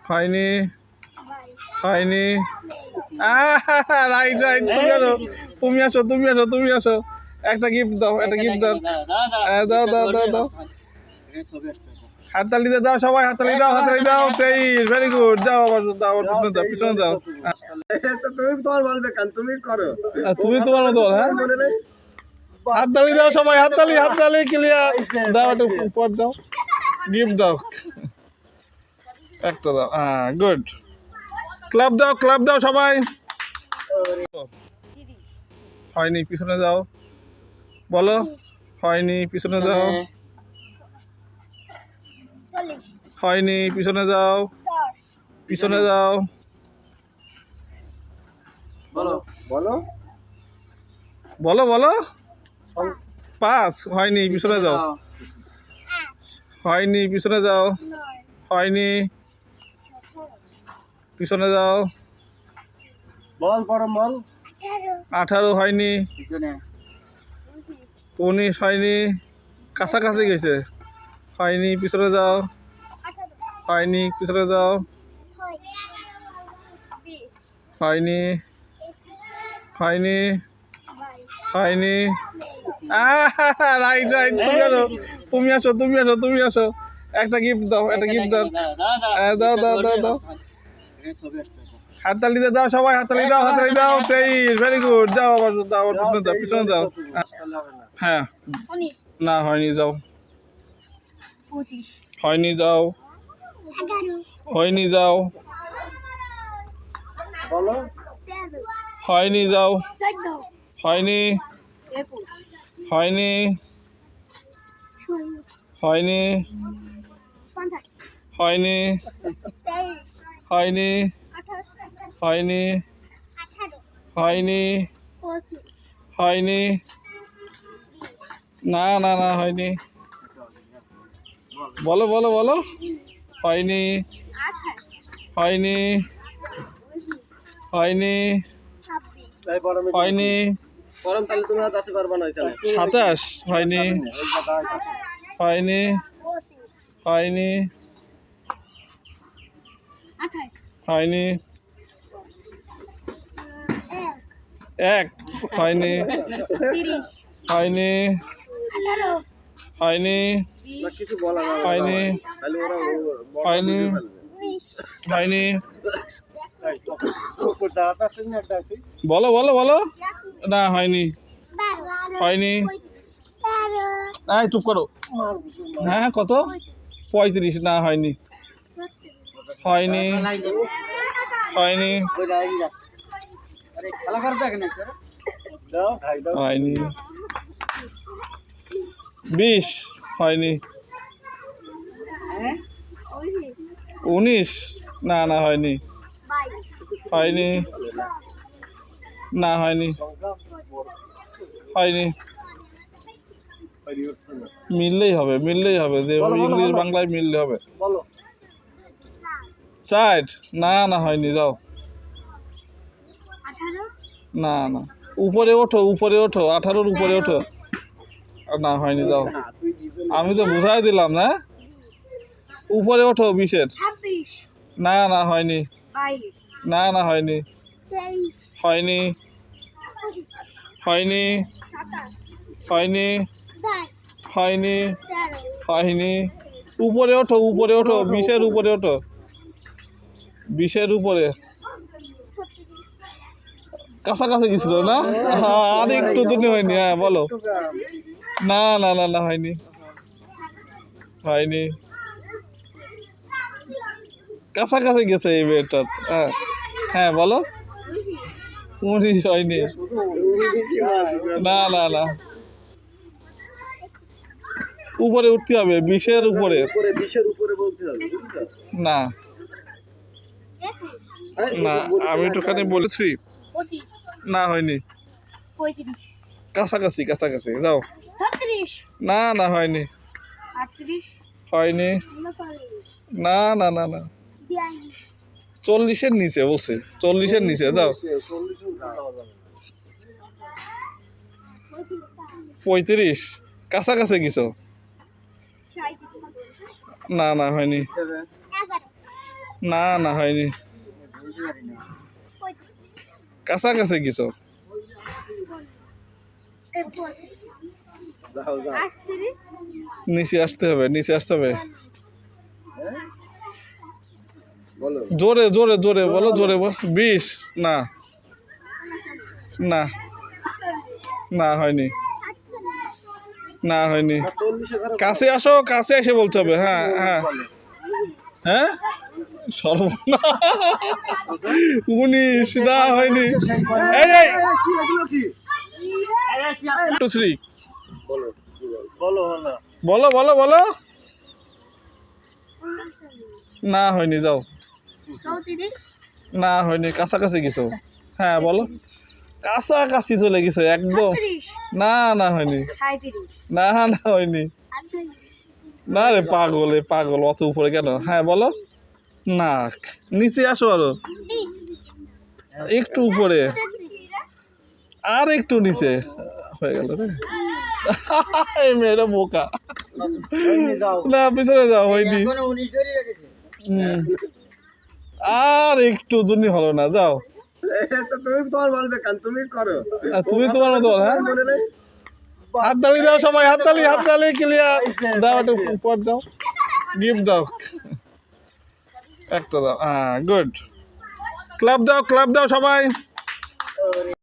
হয়নি হয়নি right right তুমি আসো তুমি আসো তুমি আসো একটা গিফট দাও একটা গিফট দাও দাও দাও দাও দাও হাততালি দাও সবাই হাততালি দাও 23 ভেরি গুড যাও আবার দাও পিছনে দাও তুমি তোমার বলবে কান তুমি করো তুমি তোমার মতো হ্যাঁ হাততালি দাও সবাই হাততালি ক্লিয়ার দাও একটু উপর দাও গিফট দাও একটা দাও হ্যাঁ গুড ক্লাব দাও সবাই হয়নি পিছনে যাও বলো হয়নি পিছনে যাও হয়নি পিছনে যাও বলো বলো বলো 5 হয়নি পিছনে যাও হয়নি পিছনে যাও হয়নি পিছনে যাও বল পরম বল 18 হয়নি পিছনে 19 হয়নি কাছাকাছি গেছে হয়নি পিছনে যাও হয়নি পিছনে যাও হয়নি হয়নি রাইট তুমি আসো একটা গিফট দাও দাও হাততালি দাও সবাই হাততালি দাও 23 ভেরি গুড যাও আবার পিছনে দাও হ্যাঁ না হয়নি যাও 25 হয়নি যাও হয়নি যাও বলো হয়নি যাও 14 হয়নি 21 হয়নি 16 হয়নি 50 হয়নি 23 হয়নি 28 হয়নি 18 হয়নি 25 হয়নি না হয়নি বলো হয়নি 28 হয়নি হয়নি 26 তাই পরম হয়নি পরম তাহলে তুমি আর যেতে পারবে না এখানে 27 হয়নি হয়নি 25 হয়নি 28 হয়নি 1 হয়নি 30 হয়নি 18 হয়নি না কিছু বলা না হয়নি তাহলে ওরা হয়নি 20 হয়নি চোখ করতে আছে না একটা আছে বলো না হয়নি 12 হয়নি 13 এই চুপ করো হ্যাঁ কত 35 না হয়নি হয়নি হয়নি ওই যাই যাস আরে খেলা করতে দেখেন একটা দাও ভাই দাও হয়নি 20 হয়নি 19 না হয়নি 22 হয়নি না হয়নি হয়নি মিললেই হবে যে ইংলিশ বাংলায় মিললে হবে বলো 4 না হয়নি যাও 18 না উপরে ওঠো 18-র উপরে ওঠো না হয়নি যাও আমি তো বুঝাই দিলাম না উপরে ওঠো 20-এর 26 না হয়নি 22 না হয়নি 23 হয়নি 25 হয়নি 27 হয়নি 10 হয়নি 13 হয়নি উপরে ওঠো 20-এর উপরে ওঠো 20-এর উপরে 36 কাছাকাছি গেছিল না হ্যাঁ আর একটু দূরে হয়নি হ্যাঁ বলো না হয়নি হয়নি কাছাকাছি গেছে এই মেয়েটার হ্যাঁ বলো 19 হয়নি না উপরে উঠতে হবে 20-এর উপরে উপরে 20 উপরে বলতে হবে বুঝছো না আমি একটুখানি বলেছি 25 না হয়নি 35 কাছাকাছি যাও 36 না হয়নি 38 হয়নি 39 না 42 40-এর নিচে বলছে 40-এর নিচে যাও 35 কাছাকাছি গেছো 60 না হয়নি 11 না না হয়নি, বুঝতে পারি না। কাছাকাছি কিছু। যাও যাও। 38 নিচে আসতে হবে, নিচে আসতে হবে। বলো। জোরে জোরে জোরে বলো, জোরে বল। 20 না না না হয়নি, না হয়নি। 40 ঘরে কাছে আসো, কাছে এসে বলতে হবে। হ্যাঁ হ্যাঁ হ্যাঁ সর্বনাশ 19 না হয়নি। এই এই কি এগুলো কি? 2 3 বলো বলো বলো। বলো বলো বলো। না হয়নি, যাও। 34 না হয়নি, কাছাকাছি কিছু। হ্যাঁ বলো, কাছাকাছি চলে গেছো একদম। 36 না না হয়নি, 37 না না হয়নি। 38 না রে পাগল, এ পাগল, অত উপরে কেন? হ্যাঁ বলো। না, নিচে আসো আরো 20 একটু উপরে, আর একটু নিচে। হয়ে গেল রে। এই মেয়েরা বোকা। হয়নি, যাও। না পিছনে যাও, হয়নি। এখনো 19 ধরে রেখেছে। হুম। আর একটু জন্য হলো না, যাও। তুমি তোমার বলবে কান তুমি করো। আর তুমি তোমার মতো বলো, হ্যাঁ মনে নেই? হাততালি দাও সবাই, হাততালি হাততালি, ক্লিয়ার। দাও একটু উপর দাও, গিফট দাও একটা, দাও। হ্যাঁ গুড, ক্লাব দাও, ক্লাব দাও সবাই।